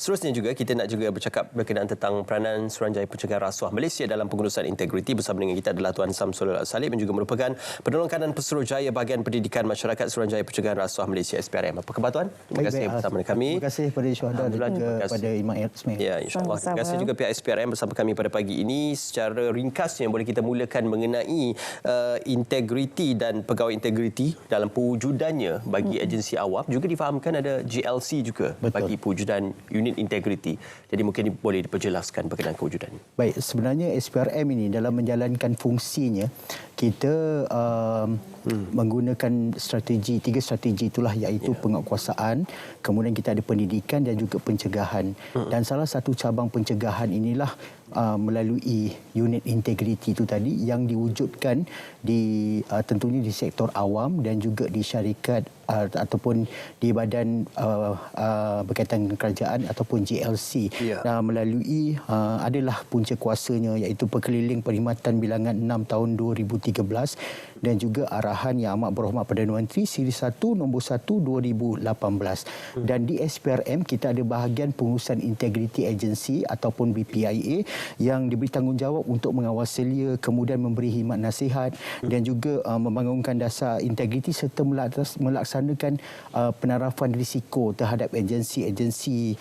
Seterusnya juga kita nak juga bercakap berkenaan tentang peranan Suruhanjaya Pencegahan Rasuah Malaysia dalam pengurusan integriti. Bersama dengan kita adalah Tuan Samsul Salim yang juga merupakan penolong kanan Pesuruhjaya Bahagian Pendidikan Masyarakat Suruhanjaya Pencegahan Rasuah Malaysia SPRM. Apa khabar Tuan? Terima kasih bersama dengan kami. Terima kasih kepada Syuhada dan juga kepada Imam Ismail. Ya, insya-Allah. Terima kasih juga pihak SPRM bersama kami pada pagi ini. Secara ringkasnya boleh kita mulakan mengenai integriti dan pegawai integriti dalam pewujudannya bagi agensi awam. Juga difahamkan ada GLC juga. Betul. Bagi pewujudan unit integriti. Jadi mungkin boleh diperjelaskan berkenaan kewujudannya. Baik, sebenarnya SPRM ini dalam menjalankan fungsinya, kita menggunakan tiga strategi itulah, iaitu penguatkuasaan, kemudian kita ada pendidikan dan juga pencegahan. Dan salah satu cabang pencegahan inilah melalui unit integriti itu tadi yang diwujudkan tentunya di sektor awam dan juga di syarikat ataupun di badan berkaitan dengan kerajaan ataupun GLC. Melalui adalah punca kuasanya, iaitu Perkeliling Perkhidmatan Bilangan 6 tahun 2013 dan juga arahan Yang Amat Berhormat Perdana Menteri Siri 1 nombor 1 2018. Dan di SPRM kita ada bahagian pengurusan integriti agensi ataupun BPIA yang diberi tanggungjawab untuk mengawasi, kemudian memberi khidmat nasihat dan juga membangunkan dasar integriti serta melaksanakan penarafan risiko terhadap agensi-agensi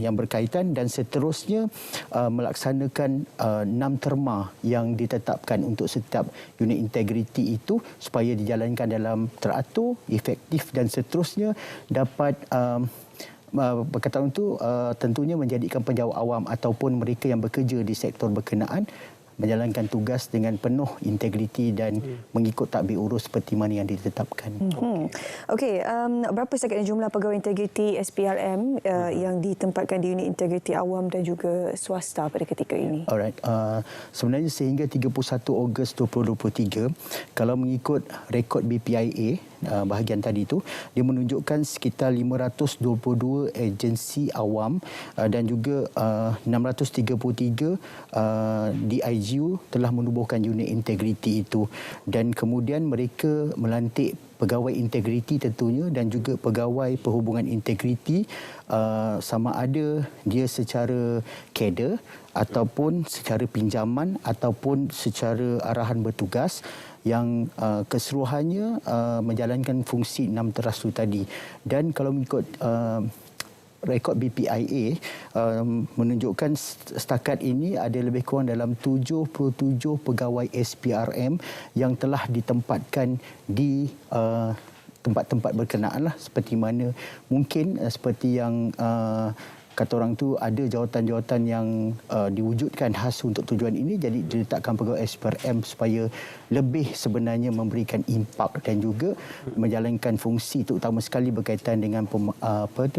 yang berkaitan dan seterusnya melaksanakan 6 terma yang ditetapkan untuk setiap unit integriti itu supaya dijalankan dalam teratur, efektif dan seterusnya dapat berkaitan itu tentunya menjadikan penjawat awam ataupun mereka yang bekerja di sektor berkenaan menjalankan tugas dengan penuh integriti dan mengikut tadbir urus seperti mana yang ditetapkan. Okey, berapa sekian jumlah pegawai integriti SPRM yang ditempatkan di unit integriti awam dan juga swasta pada ketika ini? Alright, sebenarnya sehingga 31 Ogos 2023, kalau mengikut rekod BPIA bahagian tadi itu, dia menunjukkan sekitar 522 agensi awam dan juga 633 DIGU telah menubuhkan unit integriti itu, dan kemudian mereka melantik pegawai integriti tentunya dan juga pegawai perhubungan integriti sama ada dia secara kader ataupun secara pinjaman ataupun secara arahan bertugas yang keseluruhannya menjalankan fungsi 6 terasu tadi. Dan kalau mengikut rekod BPIA menunjukkan setakat ini ada lebih kurang dalam 77 pegawai SPRM yang telah ditempatkan di tempat-tempat berkenaan lah, seperti mana mungkin seperti yang kata orang tu ada jawatan-jawatan yang diwujudkan khas untuk tujuan ini, jadi diletakkan pegawai SPRM supaya lebih sebenarnya memberikan impak dan juga menjalankan fungsi terutama sekali berkaitan dengan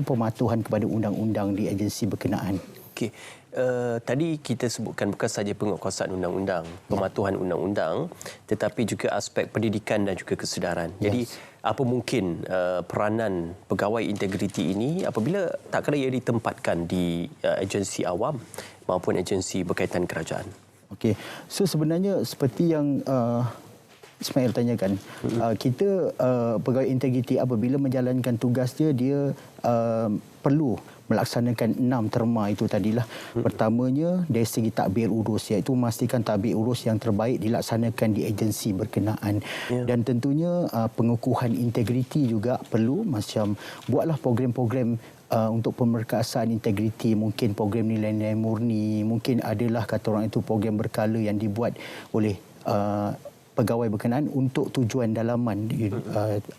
pematuhan kepada undang-undang di agensi berkenaan. Okey. Tadi kita sebutkan bukan saja penguatkuasaan undang-undang, pematuhan undang-undang, tetapi juga aspek pendidikan dan juga kesedaran. Jadi apa mungkin peranan pegawai integriti ini apabila tak kala ia ditempatkan di agensi awam maupun agensi berkaitan kerajaan? Okey. So sebenarnya seperti yang Ismail tanyakan, kita pegawai integriti apabila menjalankan tugas dia perlu melaksanakan 6 terma itu tadilah. Pertamanya dari segi tadbir urus, iaitu memastikan tadbir urus yang terbaik dilaksanakan di agensi berkenaan. Dan tentunya pengukuhan integriti juga perlu, macam buatlah program-program untuk pemerkasaan integriti, mungkin program nilai-nilai murni, mungkin adalah kata orang itu program berkala yang dibuat oleh pegawai berkenaan untuk tujuan dalaman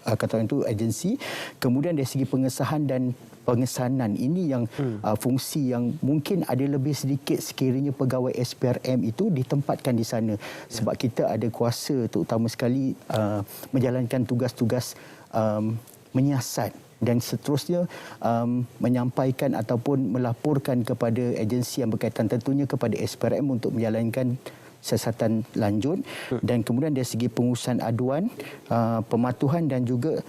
kata orang itu agensi. Kemudian dari segi pengesahan dan pengesanan ini yang fungsi yang mungkin ada lebih sedikit sekiranya pegawai SPRM itu ditempatkan di sana, sebab kita ada kuasa terutama sekali menjalankan tugas-tugas menyiasat dan seterusnya menyampaikan ataupun melaporkan kepada agensi yang berkaitan, tentunya kepada SPRM untuk menjalankan siasatan lanjut. Dan kemudian dari segi pengurusan aduan, pematuhan dan juga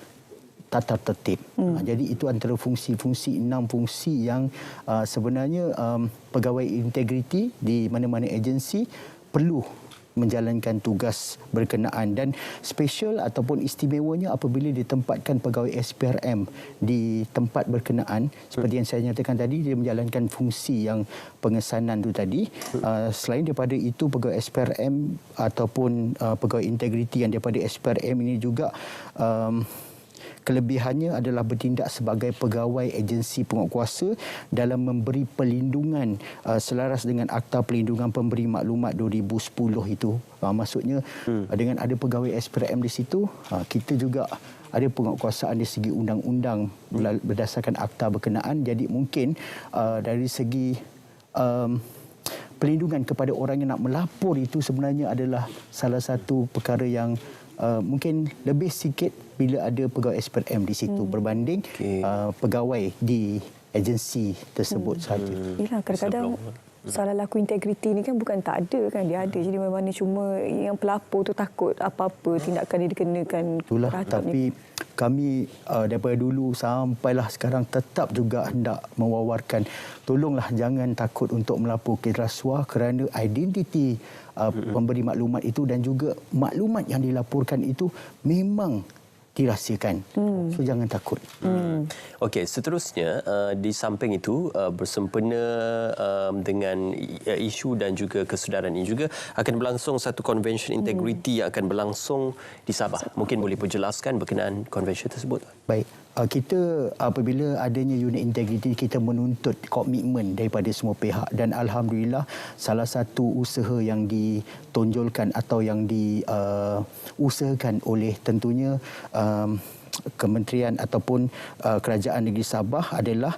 tata tertib. Jadi itu antara fungsi-fungsi, 6 fungsi yang sebenarnya pegawai integriti di mana-mana agensi perlu menjalankan tugas berkenaan. Dan special ataupun istimewanya apabila ditempatkan pegawai SPRM di tempat berkenaan, seperti yang saya nyatakan tadi, dia menjalankan fungsi yang pengesanan tu tadi. Selain daripada itu, pegawai SPRM ataupun pegawai integriti yang daripada SPRM ini juga kelebihannya adalah bertindak sebagai pegawai agensi penguatkuasa dalam memberi perlindungan selaras dengan Akta Perlindungan Pemberi Maklumat 2010 itu. Maksudnya dengan ada pegawai SPRM di situ, kita juga ada penguatkuasaan dari segi undang-undang berdasarkan akta berkenaan. Jadi mungkin dari segi perlindungan kepada orang yang nak melapor itu sebenarnya adalah salah satu perkara yang mungkin lebih sikit bila ada pegawai SPRM di situ berbanding pegawai di agensi tersebut sahaja. Yalah, kadang-kadang salah laku integriti ni kan bukan tak ada kan, dia ada. Jadi memang ni cuma yang pelapor tu takut apa-apa tindakan dia dikenakan. Itulah, tapi kami daripada dulu sampailah sekarang tetap juga hendak mewawarkan, tolonglah jangan takut untuk melapor kes rasuah kerana identiti pemberi maklumat itu dan juga maklumat yang dilaporkan itu memang dirahsiakan. So jangan takut. Okey, seterusnya di samping itu bersempena dengan isu dan juga kesedaran ini juga akan berlangsung satu convention integriti yang akan berlangsung di Sabah. Mungkin boleh perjelaskan berkenaan convention tersebut? Baik. Kita apabila adanya unit integriti, kita menuntut komitmen daripada semua pihak dan alhamdulillah salah satu usaha yang ditonjolkan atau yang diusahakan oleh tentunya Kementerian ataupun Kerajaan Negeri Sabah adalah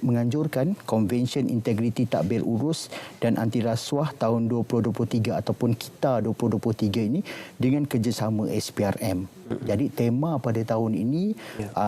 menganjurkan Konvensyen Integriti Takbir Urus dan Anti Rasuah tahun 2023 ataupun KITA 2023 ini dengan kerjasama SPRM. Jadi tema pada tahun ini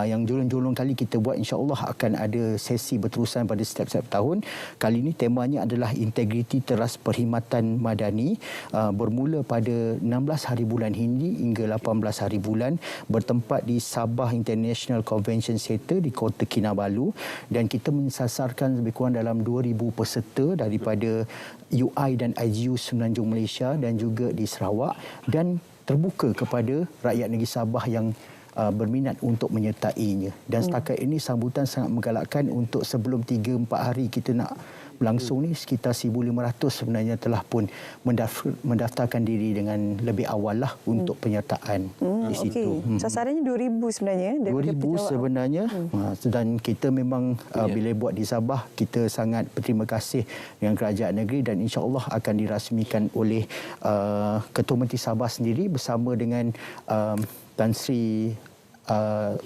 yang julung-julung kali kita buat, insya-Allah akan ada sesi berterusan pada setiap tahun. Kali ini temanya adalah integriti teras perkhidmatan madani, bermula pada 16 hari bulan Hindi hingga 18 hari bulan, bertempat di Sabah International Convention Centre di Kota Kinabalu, dan kita mensasarkan lebih kurang dalam 2,000 peserta daripada UI dan IGU Semenanjung Malaysia dan juga di Sarawak, dan terbuka kepada rakyat negeri Sabah yang berminat untuk menyertainya. Dan setakat ini sambutan sangat menggalakkan. Untuk sebelum 3-4 hari kita nak berlangsung ni, sekitar 1,500 sebenarnya telah pun mendaftarkan diri dengan lebih awal lah untuk penyertaan di situ. Sasarannya 2,000 sebenarnya. 2,000 sebenarnya. Dan kita memang bila buat di Sabah, kita sangat berterima kasih dengan kerajaan negeri dan insya-Allah akan dirasmikan oleh Ketua Menteri Sabah sendiri bersama dengan Tan Sri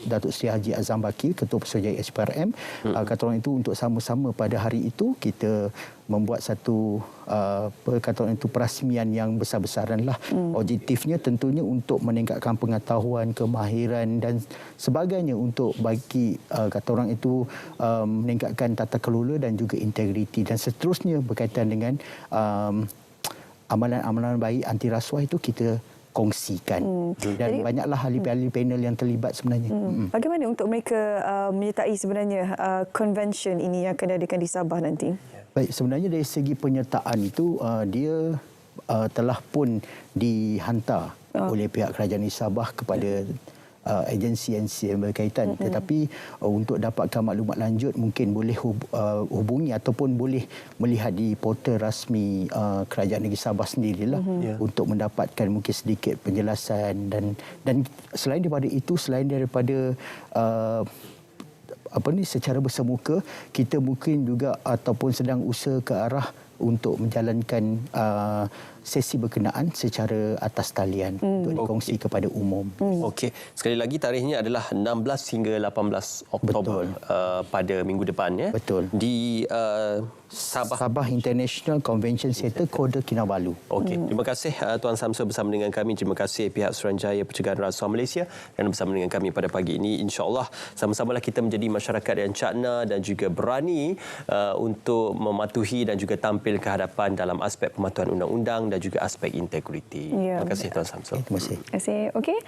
Datuk Seri Haji Azam Baki, Ketua Pesuruhjaya SPRM. Kata orang itu untuk sama-sama pada hari itu kita membuat satu kata orang itu perasmian yang besar-besaran lah. Objektifnya tentunya untuk meningkatkan pengetahuan, kemahiran dan sebagainya untuk bagi kata orang itu meningkatkan tata kelola dan juga integriti, dan seterusnya berkaitan dengan amalan-amalan baik anti rasuah itu kita kongsikan. Dan jadi, banyaklah ahli-ahli panel yang terlibat sebenarnya. Bagaimana untuk mereka menyertai sebenarnya convention ini yang akan diadakan di Sabah nanti? Baik, sebenarnya dari segi penyertaan itu dia telah pun dihantar oleh pihak kerajaan di Sabah kepada agensi-agensi yang berkaitan. Tetapi untuk dapatkan maklumat lanjut mungkin boleh hubungi ataupun boleh melihat di portal rasmi Kerajaan Negeri Sabah sendirilah untuk mendapatkan mungkin sedikit penjelasan. Dan selain daripada itu, selain daripada secara bersemuka, kita mungkin juga ataupun sedang usaha ke arah untuk menjalankan sesi berkenaan secara atas talian untuk dikongsi kepada umum. Okey, sekali lagi tarikhnya adalah 16 hingga 18 Oktober pada minggu depan ya. Betul. Di Sabah International Convention Centre, Kota Kinabalu. Okey, terima kasih Tuan Samsul bersama dengan kami. Terima kasih pihak Suruhanjaya Pencegahan Rasuah Malaysia dan bersama dengan kami pada pagi ini. InsyaAllah sama-samalah kita menjadi masyarakat yang cakna dan juga berani untuk mematuhi dan juga tampil ke hadapan dalam aspek pematuhan undang-undang dan juga aspek integriti. Terima kasih Tuan Samsul. Terima kasih. Terima kasih. Okey.